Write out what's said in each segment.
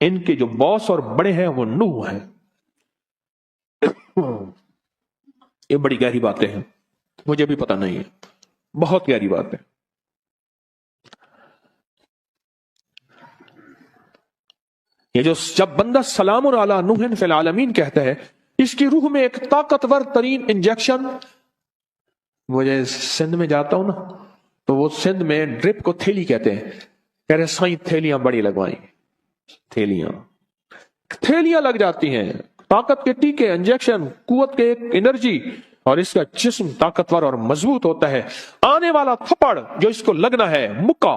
ان کے جو باس اور بڑے ہیں وہ نوح ہیں. یہ بڑی گہری باتیں ہیں, مجھے بھی پتہ نہیں ہے, بہت گہری بات ہے. یہ جو جب بندہ سلام علی نوح فی العالمین کہتا ہے, اس کی روح میں ایک طاقتور ترین انجیکشن. مجھے سندھ میں جاتا ہوں نا, تو وہ سندھ میں ڈرپ کو تھیلی کہتے ہیں. کہہ رہے سائیں تھیلیاں بڑی لگوائیں, تھیلیاں لگ جاتی ہیں, طاقت کے ٹیکے, انجیکشن, قوت کے ایک انرجی, اور اس کا جسم طاقتور اور مضبوط ہوتا ہے. آنے والا تھپڑ جو اس کو لگنا ہے, مکہ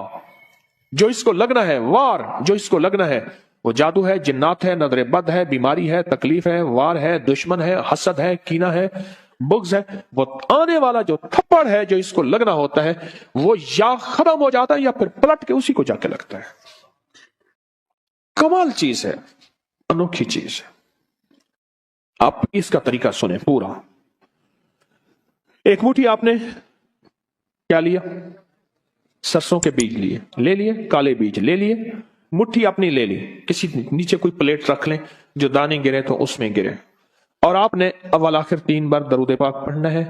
جو اس کو لگنا ہے, وار جو اس کو لگنا ہے, وہ جادو ہے, جنات ہے, نظر بد ہے, بیماری ہے, تکلیف ہے, وار ہے, دشمن ہے, حسد ہے, کینہ ہے, بغض ہے. وہ آنے والا جو تھپڑ ہے جو اس کو لگنا ہوتا ہے, وہ یا ختم ہو جاتا ہے یا پھر پلٹ کے اسی کو جا کے لگتا ہے. کمال چیز ہے, انوکھی چیز ہے. آپ اس کا طریقہ سنیں پورا. ایک مٹھی آپ نے کیا لیا, سرسوں کے بیج لیے, لے لیے, کالے بیج لے لیے, مٹھی اپنی لے لی, کسی نیچے کوئی پلیٹ رکھ لیں, جو دانے گرے تو اس میں گرے, اور آپ نے اول آخر 3 بار درود پاک پڑھنا ہے,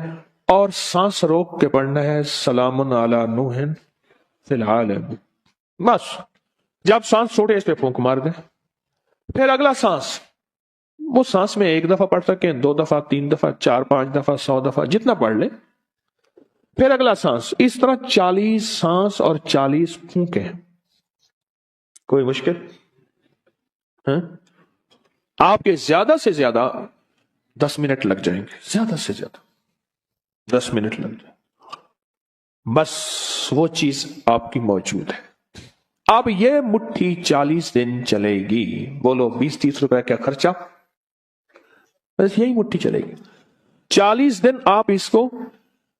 اور سانس روک کے پڑھنا ہے سلام علی نوح فی العالمین. بس جب سانس چھوڑے اس پہ پھونک مار دیں. پھر اگلا سانس, وہ سانس میں 1 دفعہ پڑھ سکیں, 2 دفعہ, 3 دفعہ, 4 5 دفعہ, 100 دفعہ, جتنا پڑھ لیں. پھر اگلا سانس, اس طرح 40 سانس اور 40 پھونکیں. کوئی مشکل؟ آپ کے زیادہ سے زیادہ 10 منٹ لگ جائیں گے, زیادہ سے زیادہ 10 منٹ لگ جائیں. بس وہ چیز آپ کی موجود ہے. اب یہ مٹھی 40 دن چلے گی. بولو 20-30 روپے کا خرچہ, بس یہی مٹھی چلے گی 40 دن. آپ اس کو,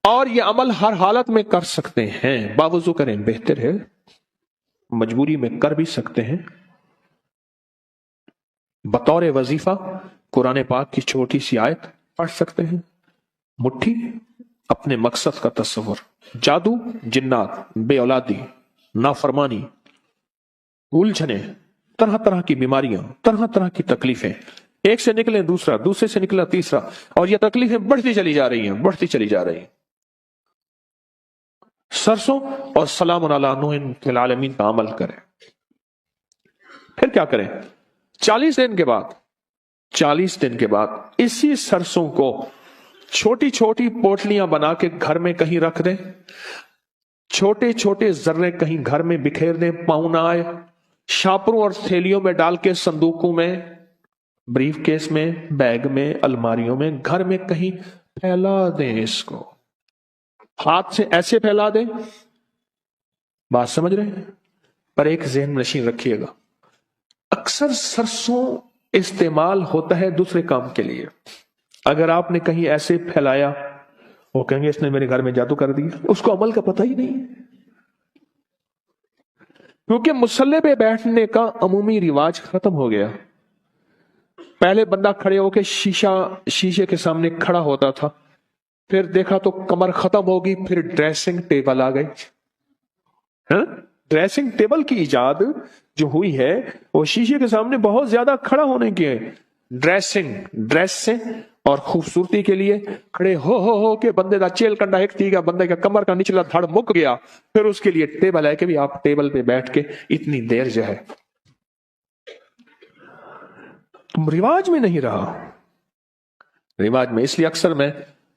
اور یہ عمل ہر حالت میں کر سکتے ہیں. باوضو کریں بہتر ہے, مجبوری میں کر بھی سکتے ہیں. بطور وظیفہ قرآن پاک کی چھوٹی سی آیت پڑھ سکتے ہیں. مٹھی, اپنے مقصد کا تصور, جادو, جنات, بے اولادی, نافرمانی, الجھنیں, طرح طرح کی بیماریاں, طرح طرح کی تکلیفیں, ایک سے نکلے دوسرا, دوسرے سے نکلا تیسرا, اور یہ تکلیفیں بڑھتی چلی جا رہی ہیں, بڑھتی چلی جا رہی ہیں. سرسوں اور سلام علی نوح فی العالمین کا عمل کریں. پھر کیا کریں, 40 دن کے بعد اسی سرسوں کو چھوٹی چھوٹی پوٹلیاں بنا کے گھر میں کہیں رکھ دیں. چھوٹے چھوٹے ذرے کہیں گھر میں بکھیر دیں, پاؤں نہ آئے. شاپروں اور تھیلیوں میں ڈال کے, صندوقوں میں, بریف کیس میں, بیگ میں, الماریوں میں, گھر میں کہیں پھیلا دیں. اس کو ہاتھ سے ایسے پھیلا دیں. بات سمجھ رہے ہیں؟ پر ایک ذہن نشین رکھیے گا, اکثر سرسوں استعمال ہوتا ہے دوسرے کام کے لیے. اگر آپ نے کہیں ایسے پھیلایا, وہ کہیں گے اس نے میرے گھر میں جادو کر دیا. اس کو عمل کا پتہ ہی نہیں, کیونکہ مصلے پہ بیٹھنے کا عمومی رواج ختم ہو گیا. پہلے بندہ کھڑے ہو کے شیشے کے سامنے کھڑا ہوتا تھا, پھر دیکھا تو کمر ختم ہوگی, پھر ڈریسنگ ٹیبل آ گئی. ڈریسنگ ٹیبل کی ایجاد جو ہوئی ہے وہ شیشے کے سامنے بہت زیادہ کھڑا ہونے کی ہے. ڈریس سے اور خوبصورتی کے لیے کھڑے ہو کے بندے دا چیل کنڈا ایک تھی گا, بندے کا کمر کا نچلا دھڑ مک گیا, پھر اس کے لیے ٹیبل ہے کہ بھی آپ ٹیبل پہ بیٹھ کے اتنی دیر جو ہے. رواج میں نہیں رہا, رواج میں. اس لیے اکثر میں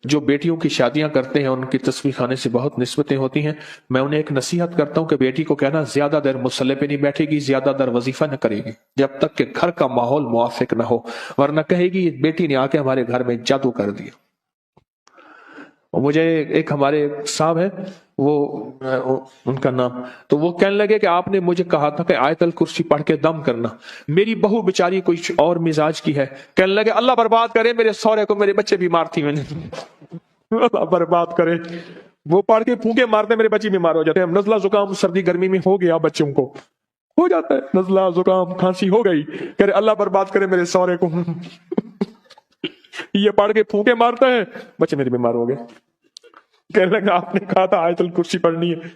جو بیٹیوں کی شادیاں کرتے ہیں, ان کی تصویر خانے سے بہت نسبتیں ہوتی ہیں, میں انہیں ایک نصیحت کرتا ہوں کہ بیٹی کو کہنا زیادہ دیر مصلے پہ نہیں بیٹھے گی, زیادہ دیر وظیفہ نہ کرے گی جب تک کہ گھر کا ماحول موافق نہ ہو, ورنہ کہے گی بیٹی نے آ کے ہمارے گھر میں جادو کر دیا. مجھے ایک ہمارے صاحب ہیں, وہ ان کا نام, تو وہ کہنے لگے کہ آپ نے مجھے کہا تھا کہ آیت الکرسی پڑھ کے دم کرنا. میری بہو بیچاری کچھ اور مزاج کی ہے, کہنے لگے اللہ برباد کرے میرے سورے کو, میرے بچے بیمار تھی, میں نے اللہ برباد کرے, وہ پڑھ کے پھونکے مارتے میرے بچے بیمار ہو جاتے ہیں. نزلہ زکام سردی گرمی میں ہو گیا, بچوں کو ہو جاتا ہے نزلہ زکام کھانسی ہو گئی, کہ اللہ برباد کرے میرے سورے کو, یہ پڑھ کے پھونکے مارتا ہے, بچے میرے بیمار ہو گئے. کہنے لگا آپ نے کہا تھا آیت الکرسی پڑھنی ہے.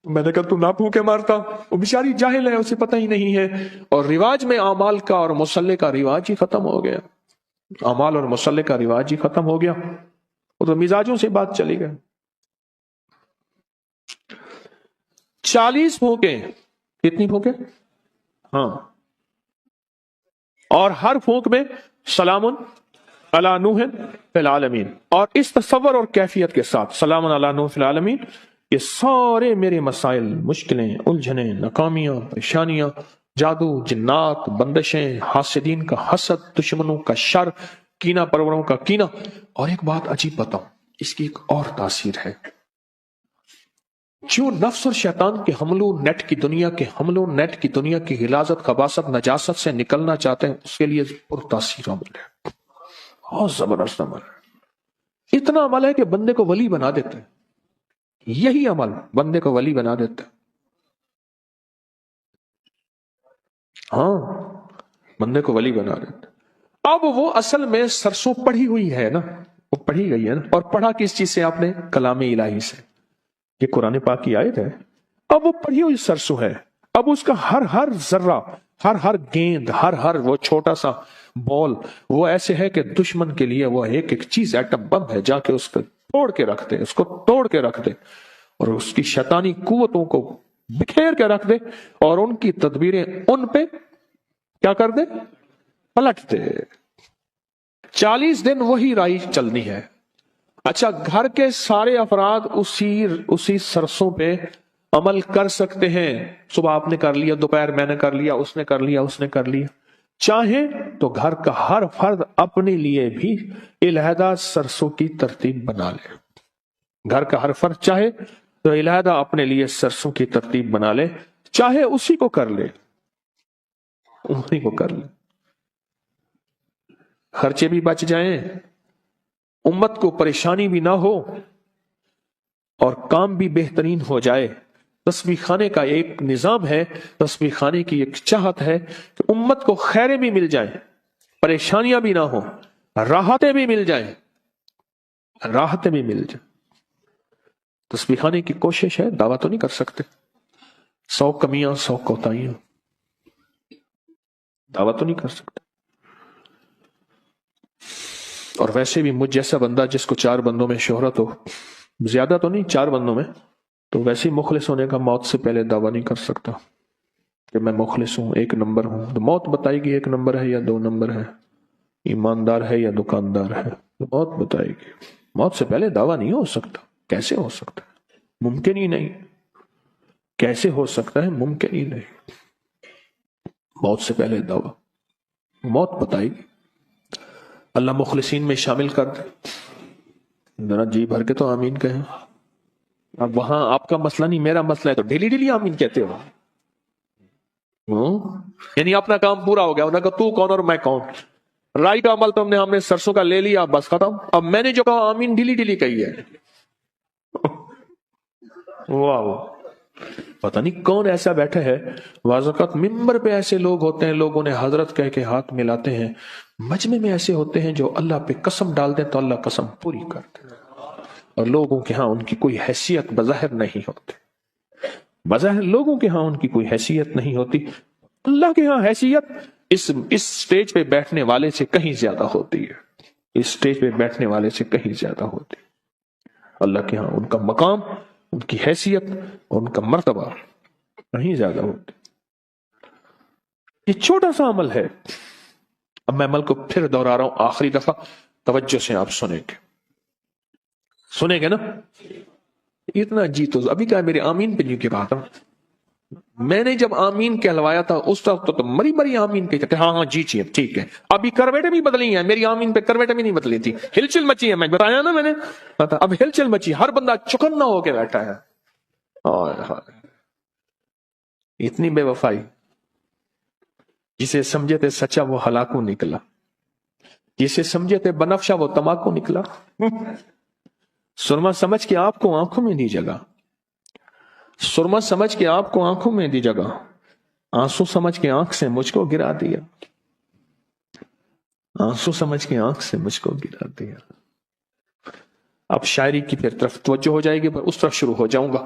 میں نے کہا تو نہ پھونکے مارتا، وہ بیچاری جاہل ہے، اسے پتہ ہی نہیں ہے، اور رواج میں اعمال کا اور مصلے کا رواج ہی ختم ہو گیا، اعمال اور مصلے کا رواج ہی ختم ہو گیا، وہ تو مزاجوں سے بات چلی گئی۔ 40 پھونکے، کتنی پھونکے؟ ہاں، اور ہر پھونک میں سلام علی نوح فی العالمین، اور اس تصور اور کیفیت کے ساتھ سلام علی نوح فی العالمین، یہ سارے میرے مسائل، مشکلیں، الجھنیں، ناکامیاں، پریشانیاں، جادو، جنات، بندشیں، حاسدین کا حسد، دشمنوں کا شر، کینہ پروروں کا کینہ۔ اور ایک بات عجیب بتاؤں، اس کی ایک اور تاثیر ہے، جو نفس اور شیطان کے حملوں، نیٹ کی دنیا کے حملوں، نیٹ کی دنیا کی غلاظت، خباثت، نجاست سے نکلنا چاہتے ہیں، اس کے لیے پر تاثیر عمل ہے، بہت زبردست عمل ہے، اتنا عمل ہے کہ بندے کو ولی بنا دیتے ہیں، یہی عمل بندے کو ولی بنا دیتا ہے، ہاں، بندے کو ولی بنا دیتا ہے۔ اب وہ اصل میں سرسوں پڑھی ہوئی ہے نا، وہ پڑھی گئی ہے نا، اور پڑھا کس چیز سے آپ نے؟ کلام الہی سے، یہ قرآن پاک کی آیت ہے، اب وہ پڑھی ہوئی سرسوں ہے، اب اس کا ہر ذرہ، ہر گیند، ہر وہ چھوٹا سا بال، وہ ایسے ہے کہ دشمن کے لیے وہ ایک چیز، ایٹم بم ہے، جا کے اس کو توڑ کے رکھ دے، اس کو توڑ کے رکھ دے، اور اس کی شیطانی قوتوں کو بکھیر کے رکھ دے، اور ان کی تدبیریں ان پہ کیا کر دے؟ پلٹ دے۔ 40 دن وہی رائی چلنی ہے۔ اچھا، گھر کے سارے افراد اسی سرسوں پہ عمل کر سکتے ہیں، صبح آپ نے کر لیا، دوپہر میں نے کر لیا، اس نے کر لیا، اس نے کر لیا، چاہیں تو گھر کا ہر فرد اپنے لیے بھی علیحدہ سرسوں کی ترتیب بنا لے، گھر کا ہر فرد چاہے تو علیحدہ اپنے لیے سرسوں کی ترتیب بنا لے، چاہے اسی کو کر لے، اسی کو کر لے، خرچے بھی بچ جائیں، امت کو پریشانی بھی نہ ہو، اور کام بھی بہترین ہو جائے۔ تسبیح خانے کا ایک نظام ہے، تسبیح خانے کی ایک چاہت ہے کہ امت کو خیریں بھی مل جائیں، پریشانیاں بھی نہ ہوں، راحتیں بھی مل جائیں، راحتیں بھی مل جائیں۔ تسبیح خانے کی کوشش ہے، دعویٰ تو نہیں کر سکتے، 100 کمیاں، 100 کوتاہیاں، دعویٰ تو نہیں کر سکتے۔ اور ویسے بھی مجھ جیسا بندہ جس کو 4 بندوں میں شہرت ہو، زیادہ تو نہیں، 4 بندوں میں، تو ویسے ہی مخلص ہونے کا موت سے پہلے دعویٰ نہیں کر سکتا کہ میں مخلص ہوں، 1 نمبر ہوں۔ تو موت بتائے گی 1 نمبر ہے یا 2 نمبر ہے، ایماندار ہے یا دکاندار ہے، تو موت بتائے گی۔ موت سے پہلے دعویٰ نہیں ہو سکتا، کیسے ہو سکتا ہے؟ ممکن ہی نہیں، کیسے ہو سکتا ہے؟ ممکن ہی نہیں، موت سے پہلے دعویٰ، موت بتائے گی۔ اللہ مخلصین میں شامل کر دے، ذرا جی بھر کے تو آمین کہیں۔ اب وہاں آپ کا مسئلہ نہیں، میرا مسئلہ ہے، تو ڈیلی آمین کہتے ہو، یعنی اپنا کام پورا ہو گیا، انہوں نے کہا تو کون اور میں کون، رائی کا عمل تو ہم نے سرسوں کا لے لیا، بس ختم، اب میں نے جو کہا آمین ڈیلی کہی ہے۔ واہ، پتہ نہیں کون ایسا بیٹھا ہے، بعض اوقات ممبر پہ ایسے لوگ ہوتے ہیں، لوگ انہیں حضرت کہہ کے ہاتھ ملاتے ہیں، مجمع میں ایسے ہوتے ہیں جو اللہ پہ قسم ڈال دیں تو اللہ قسم پوری کرتے ہیں، اور لوگوں کے ہاں ان کی کوئی حیثیت بظاہر نہیں ہوتی، بظاہر لوگوں کے ہاں ان کی کوئی حیثیت نہیں ہوتی، اللہ کے ہاں حیثیت اس سٹیج پہ بیٹھنے والے سے کہیں زیادہ ہوتی ہے، اس سٹیج پہ بیٹھنے والے سے کہیں زیادہ ہوتی ہے۔ اللہ کے ہاں ان کا مقام، ان کی حیثیت، ان کا مرتبہ کہیں زیادہ ہوتی۔ یہ چھوٹا سا عمل ہے، اب میں عمل کو پھر دوہرا رہا ہوں آخری دفعہ، توجہ سے آپ سنیں گے نا؟ اتنا جی تو ابھی کیا میرے آمین پہ نہیں کی بات، میں نے جب آمین کہلوایا تھا اس وقت تو مری آمین کہتے تھے، ہاں جی چیئے ٹھیک ہے، ابھی کرویٹیں بھی بدلی ہیں، میری آمین پہ کرویٹیں بھی نہیں بدلی تھی، ہلچل مچی ہے، میں بتایا نا میں نے، اب ہلچل مچی، ہر بندہ چکنا ہو کے بیٹھا ہے، اتنی بے وفائی، جسے سمجھے تھے سچا وہ ہلاکو نکلا، جسے سمجھے تھے بنفشا وہ تماکو نکلا۔ سرما سمجھ کے آپ کو آنکھوں میں دی جگہ، سرما سمجھ کے آپ کو آنکھوں میں دی جگہ، آنسو سمجھ کے آنکھ سے مجھ کو گرا دیا، آنسو سمجھ کے آنکھ سے مجھ کو گرا دیا۔ اب شاعری کی پھر طرف توجہ ہو جائے گی، پر اس طرف شروع ہو جاؤں گا۔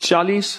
40।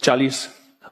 40